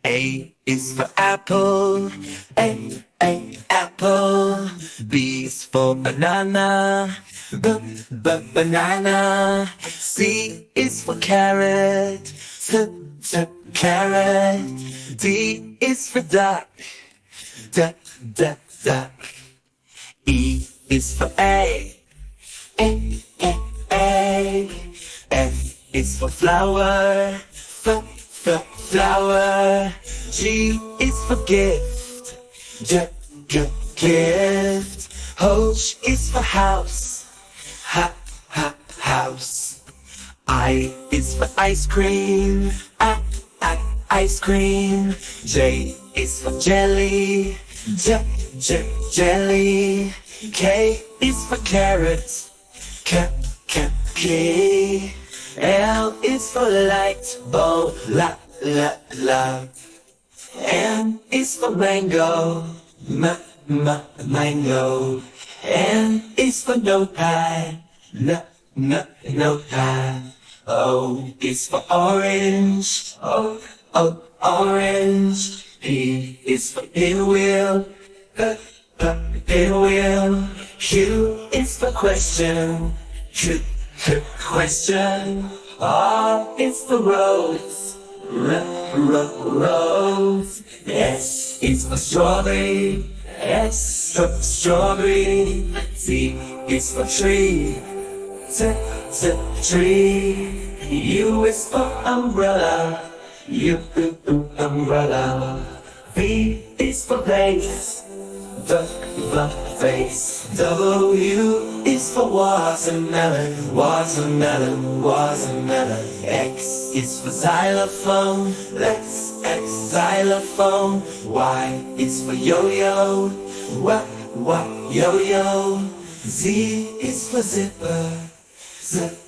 A is for apple, apple. B is for banana, banana. C is for carrot, carrot. D is for duck, duck. E is for egg, egg. F is for flower, flower. G is for gift, gift. H is for house, house. I is for ice cream, ice cream. J is for jelly, jelly. K is for carrot, K. L is for light bulb, light. M is for mango, mango. N is for notepad, notepad. O is for orange, orange. P is for pinwheel, pinwheel. Q is for question, question. R is for rose, rose. S is for strawberry, strawberry. T is for tree, tree. U is for umbrella, umbrella. V is for vase, the face. W is for watermelon, watermelon. X is for xylophone, xylophone. Y is for yo-yo, yo-yo. Z is for zipper, zip.